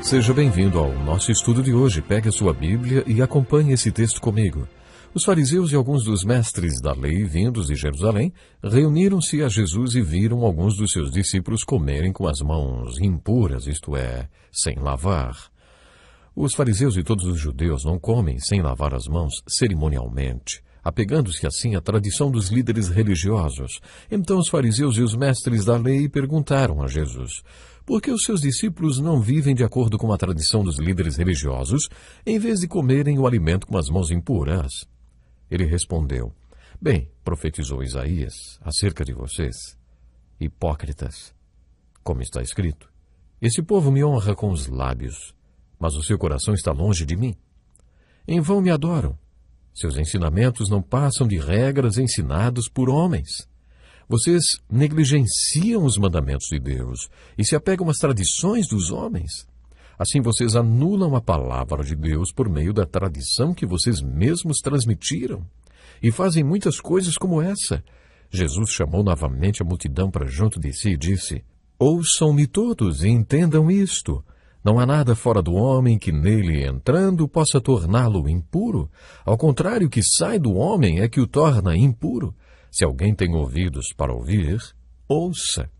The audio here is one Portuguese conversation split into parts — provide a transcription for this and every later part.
Seja bem-vindo ao nosso estudo de hoje. Pegue a sua Bíblia e acompanhe esse texto comigo. Os fariseus e alguns dos mestres da lei, vindos de Jerusalém, reuniram-se a Jesus e viram alguns dos seus discípulos comerem com as mãos impuras, isto é, sem lavar. Os fariseus e todos os judeus não comem sem lavar as mãos cerimonialmente, apegando-se assim à tradição dos líderes religiosos. Então os fariseus e os mestres da lei perguntaram a Jesus: por que os seus discípulos não vivem de acordo com a tradição dos líderes religiosos, em vez de comerem o alimento com as mãos impuras? Ele respondeu: bem, profetizou Isaías acerca de vocês, hipócritas. Como está escrito: esse povo me honra com os lábios, mas o seu coração está longe de mim. Em vão me adoram. Seus ensinamentos não passam de regras ensinadas por homens. Vocês negligenciam os mandamentos de Deus e se apegam às tradições dos homens. Assim vocês anulam a palavra de Deus por meio da tradição que vocês mesmos transmitiram. E fazem muitas coisas como essa. Jesus chamou novamente a multidão para junto de si e disse: ouçam-me todos e entendam isto. Não há nada fora do homem que nele entrando possa torná-lo impuro. Ao contrário, o que sai do homem é que o torna impuro. Se alguém tem ouvidos para ouvir, ouça.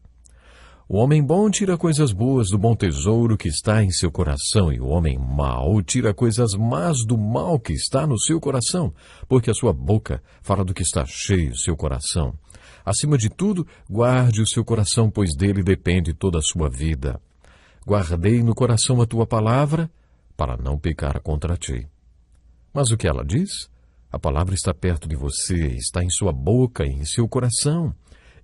O homem bom tira coisas boas do bom tesouro que está em seu coração, e o homem mau tira coisas más do mal que está no seu coração, porque a sua boca fala do que está cheio seu coração. Acima de tudo, guarde o seu coração, pois dele depende toda a sua vida. Guardei no coração a tua palavra, para não pecar contra ti. Mas o que ela diz? A palavra está perto de você, está em sua boca e em seu coração.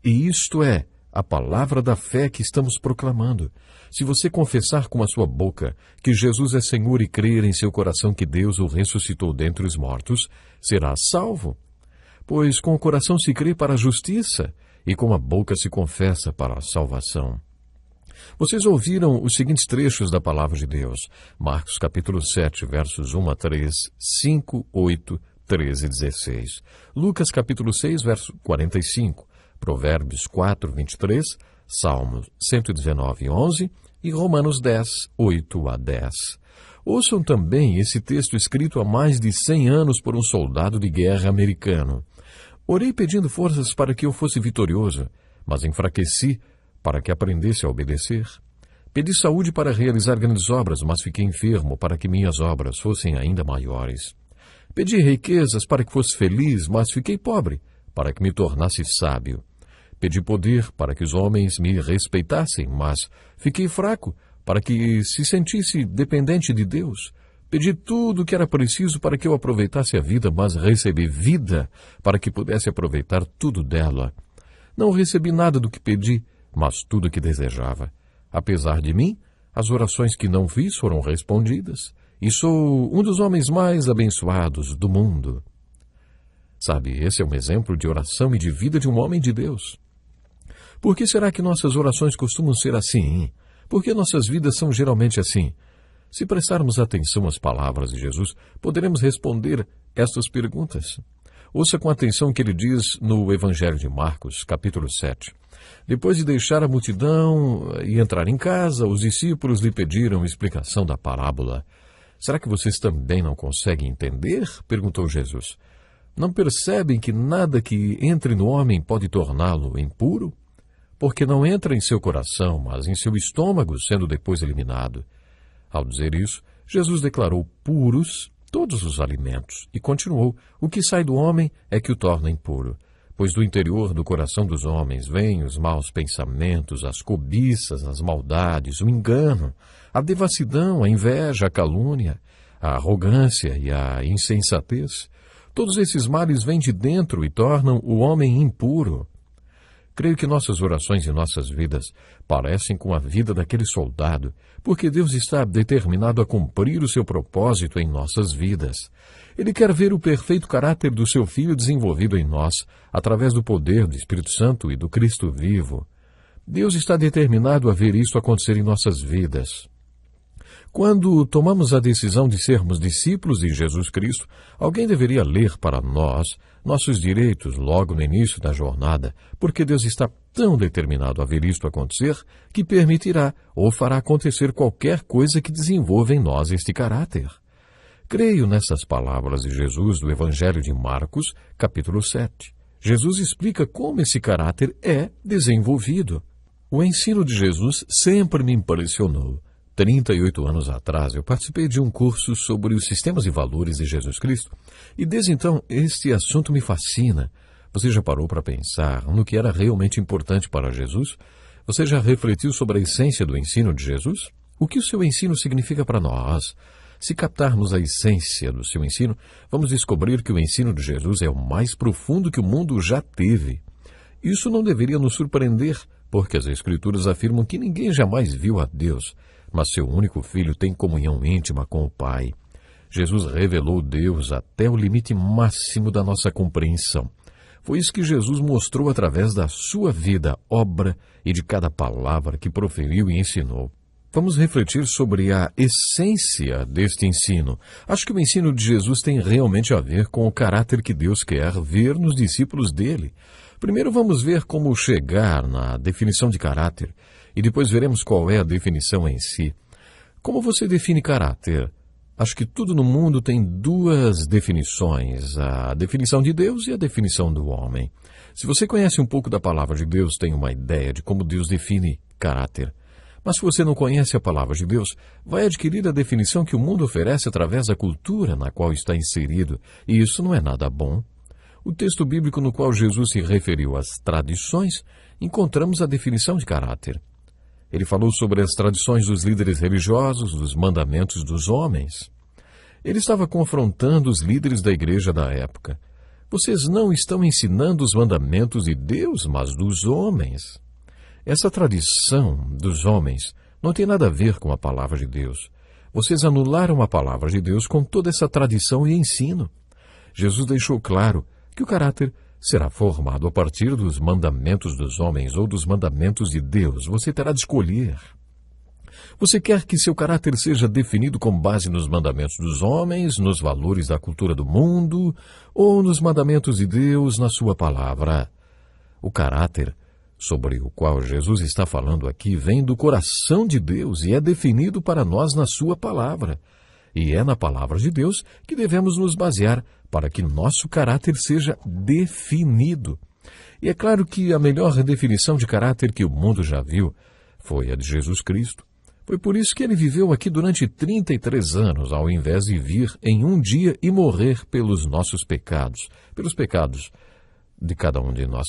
E isto é a palavra da fé que estamos proclamando. Se você confessar com a sua boca que Jesus é Senhor e crer em seu coração que Deus o ressuscitou dentre os mortos, será salvo. Pois com o coração se crê para a justiça e com a boca se confessa para a salvação. Vocês ouviram os seguintes trechos da palavra de Deus: Marcos capítulo 7, versos 1 a 3, 5, 8, 13 e 16. Lucas capítulo 6, verso 45. Provérbios 4, 23. Salmos 119, 11. E Romanos 10, 8 a 10. Ouçam também esse texto escrito há mais de 100 anos por um soldado de guerra americano. Orei pedindo forças para que eu fosse vitorioso, mas enfraqueci para que aprendesse a obedecer. Pedi saúde para realizar grandes obras, mas fiquei enfermo para que minhas obras fossem ainda maiores. Pedi riquezas para que fosse feliz, mas fiquei pobre para que me tornasse sábio. Pedi poder para que os homens me respeitassem, mas fiquei fraco para que se sentisse dependente de Deus. Pedi tudo o que era preciso para que eu aproveitasse a vida, mas recebi vida para que pudesse aproveitar tudo dela. Não recebi nada do que pedi, mas tudo o que desejava. Apesar de mim, as orações que não fiz foram respondidas, e sou um dos homens mais abençoados do mundo. Sabe, esse é um exemplo de oração e de vida de um homem de Deus. Por que será que nossas orações costumam ser assim? Por que nossas vidas são geralmente assim? Se prestarmos atenção às palavras de Jesus, poderemos responder estas perguntas. Ouça com atenção o que ele diz no Evangelho de Marcos, capítulo 7. Depois de deixar a multidão e entrar em casa, os discípulos lhe pediram explicação da parábola. Será que vocês também não conseguem entender? Perguntou Jesus. Não percebem que nada que entre no homem pode torná-lo impuro? Porque não entra em seu coração, mas em seu estômago, sendo depois eliminado. Ao dizer isso, Jesus declarou puros todos os alimentos e continuou: o que sai do homem é que o torna impuro. Pois do interior do coração dos homens vêm os maus pensamentos, as cobiças, as maldades, o engano, a devassidão, a inveja, a calúnia, a arrogância e a insensatez. Todos esses males vêm de dentro e tornam o homem impuro. Creio que nossas orações e nossas vidas parecem com a vida daquele soldado, porque Deus está determinado a cumprir o seu propósito em nossas vidas. Ele quer ver o perfeito caráter do seu Filho desenvolvido em nós, através do poder do Espírito Santo e do Cristo vivo. Deus está determinado a ver isso acontecer em nossas vidas. Quando tomamos a decisão de sermos discípulos de Jesus Cristo, alguém deveria ler para nós nossos direitos logo no início da jornada, porque Deus está tão determinado a ver isto acontecer que permitirá ou fará acontecer qualquer coisa que desenvolva em nós este caráter. Creio nessas palavras de Jesus do Evangelho de Marcos, capítulo 7. Jesus explica como esse caráter é desenvolvido. O ensino de Jesus sempre me impressionou. 38 anos atrás, eu participei de um curso sobre os sistemas e valores de Jesus Cristo, e desde então este assunto me fascina. Você já parou para pensar no que era realmente importante para Jesus? Você já refletiu sobre a essência do ensino de Jesus? O que o seu ensino significa para nós? Se captarmos a essência do seu ensino, vamos descobrir que o ensino de Jesus é o mais profundo que o mundo já teve. Isso não deveria nos surpreender, porque as Escrituras afirmam que ninguém jamais viu a Deus, mas seu único Filho tem comunhão íntima com o Pai. Jesus revelou Deus até o limite máximo da nossa compreensão. Foi isso que Jesus mostrou através da sua vida, obra e de cada palavra que proferiu e ensinou. Vamos refletir sobre a essência deste ensino. Acho que o ensino de Jesus tem realmente a ver com o caráter que Deus quer ver nos discípulos dele. Primeiro vamos ver como chegar na definição de caráter e depois veremos qual é a definição em si. Como você define caráter? Acho que tudo no mundo tem duas definições, a definição de Deus e a definição do homem. Se você conhece um pouco da palavra de Deus, tem uma ideia de como Deus define caráter. Mas se você não conhece a palavra de Deus, vai adquirir a definição que o mundo oferece através da cultura na qual está inserido, e isso não é nada bom. O texto bíblico no qual Jesus se referiu às tradições, encontramos a definição de caráter. Ele falou sobre as tradições dos líderes religiosos, dos mandamentos dos homens. Ele estava confrontando os líderes da igreja da época. Vocês não estão ensinando os mandamentos de Deus, mas dos homens. Essa tradição dos homens não tem nada a ver com a palavra de Deus. Vocês anularam a palavra de Deus com toda essa tradição e ensino. Jesus deixou claro que o caráter será formado a partir dos mandamentos dos homens ou dos mandamentos de Deus. Você terá de escolher. Você quer que seu caráter seja definido com base nos mandamentos dos homens, nos valores da cultura do mundo, ou nos mandamentos de Deus na sua palavra? O caráter sobre o qual Jesus está falando aqui vem do coração de Deus e é definido para nós na sua palavra. E é na palavra de Deus que devemos nos basear para que nosso caráter seja definido. E é claro que a melhor definição de caráter que o mundo já viu foi a de Jesus Cristo. Foi por isso que ele viveu aqui durante 33 anos, ao invés de vir em um dia e morrer pelos nossos pecados, pelos pecados de cada um de nós.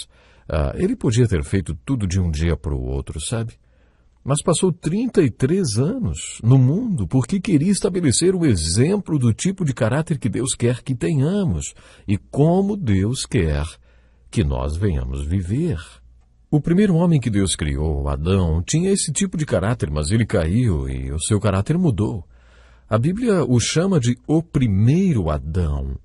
Ele podia ter feito tudo de um dia para o outro, sabe? Mas passou 33 anos no mundo porque queria estabelecer o exemplo do tipo de caráter que Deus quer que tenhamos e como Deus quer que nós venhamos viver. O primeiro homem que Deus criou, Adão, tinha esse tipo de caráter, mas ele caiu e o seu caráter mudou. A Bíblia o chama de o primeiro Adão.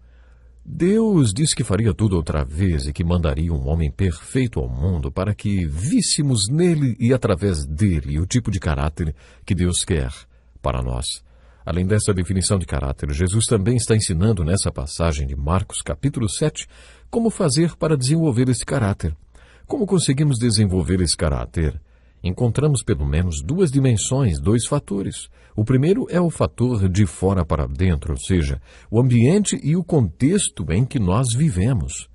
Deus disse que faria tudo outra vez e que mandaria um homem perfeito ao mundo para que víssemos nele e através dele o tipo de caráter que Deus quer para nós. Além dessa definição de caráter, Jesus também está ensinando nessa passagem de Marcos capítulo 7 como fazer para desenvolver esse caráter. Como conseguimos desenvolver esse caráter? Encontramos pelo menos duas dimensões, dois fatores. O primeiro é o fator de fora para dentro, ou seja, o ambiente e o contexto em que nós vivemos.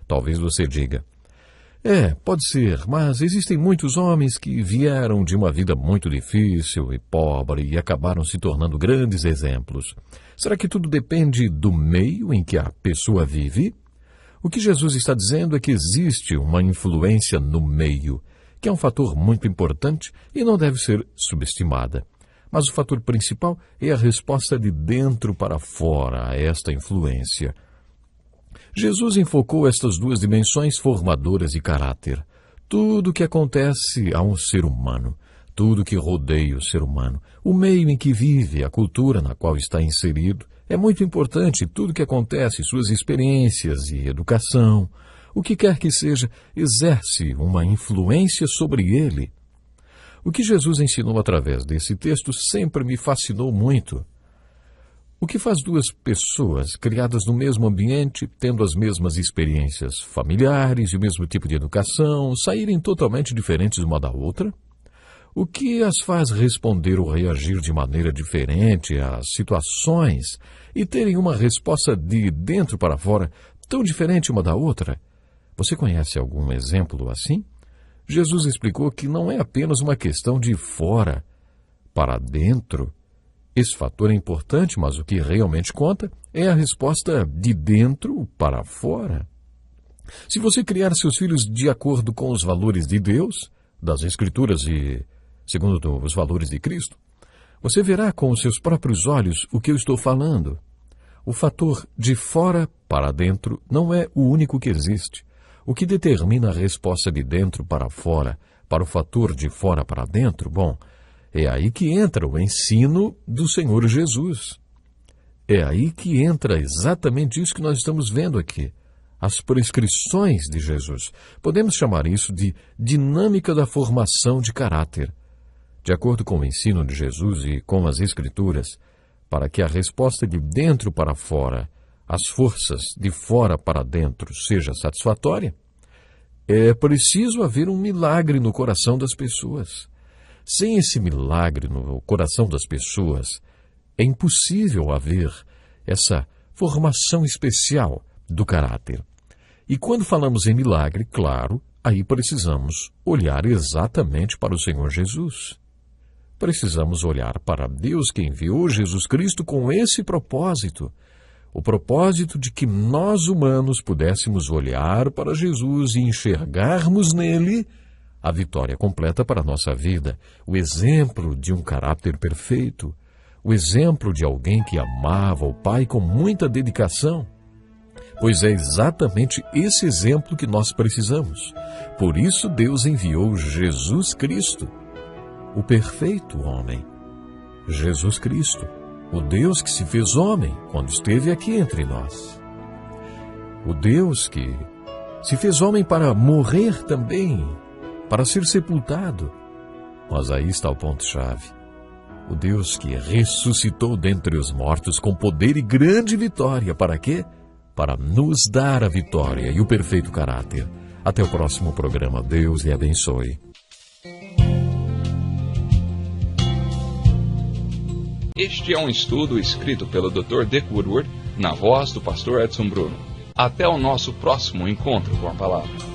Talvez você diga, pode ser, mas existem muitos homens que vieram de uma vida muito difícil e pobre e acabaram se tornando grandes exemplos. Será que tudo depende do meio em que a pessoa vive? O que Jesus está dizendo é que existe uma influência no meio, que é um fator muito importante e não deve ser subestimada. Mas o fator principal é a resposta de dentro para fora a esta influência. Jesus enfocou estas duas dimensões formadoras de caráter. Tudo o que acontece a um ser humano, tudo que rodeia o ser humano, o meio em que vive, a cultura na qual está inserido, é muito importante. Tudo o que acontece, suas experiências e educação, o que quer que seja, exerce uma influência sobre ele. O que Jesus ensinou através desse texto sempre me fascinou muito. O que faz duas pessoas criadas no mesmo ambiente, tendo as mesmas experiências familiares e o mesmo tipo de educação, saírem totalmente diferentes uma da outra? O que as faz responder ou reagir de maneira diferente às situações e terem uma resposta de dentro para fora tão diferente uma da outra? Você conhece algum exemplo assim? Jesus explicou que não é apenas uma questão de fora para dentro. Esse fator é importante, mas o que realmente conta é a resposta de dentro para fora. Se você criar seus filhos de acordo com os valores de Deus, das Escrituras e segundo os valores de Cristo, você verá com os seus próprios olhos o que eu estou falando. O fator de fora para dentro não é o único que existe. O que determina a resposta de dentro para fora, para o fator de fora para dentro, bom, é aí que entra o ensino do Senhor Jesus. É aí que entra exatamente isso que nós estamos vendo aqui. As prescrições de Jesus. Podemos chamar isso de dinâmica da formação de caráter. De acordo com o ensino de Jesus e com as Escrituras, para que a resposta de dentro para fora, as forças de fora para dentro, seja satisfatória, é preciso haver um milagre no coração das pessoas. Sem esse milagre no coração das pessoas, é impossível haver essa formação especial do caráter. E quando falamos em milagre, claro, aí precisamos olhar exatamente para o Senhor Jesus. Precisamos olhar para Deus que enviou Jesus Cristo com esse propósito. O propósito de que nós humanos pudéssemos olhar para Jesus e enxergarmos nele a vitória completa para a nossa vida, o exemplo de um caráter perfeito, o exemplo de alguém que amava o Pai com muita dedicação. Pois é exatamente esse exemplo que nós precisamos. Por isso Deus enviou Jesus Cristo, o perfeito homem. Jesus Cristo, o Deus que se fez homem quando esteve aqui entre nós. O Deus que se fez homem para morrer também, para ser sepultado. Mas aí está o ponto-chave. O Deus que ressuscitou dentre os mortos com poder e grande vitória. Para quê? Para nos dar a vitória e o perfeito caráter. Até o próximo programa. Deus lhe abençoe. Este é um estudo escrito pelo Dr. Dick Woodward, na voz do pastor Edson Bruno. Até o nosso próximo encontro com a palavra.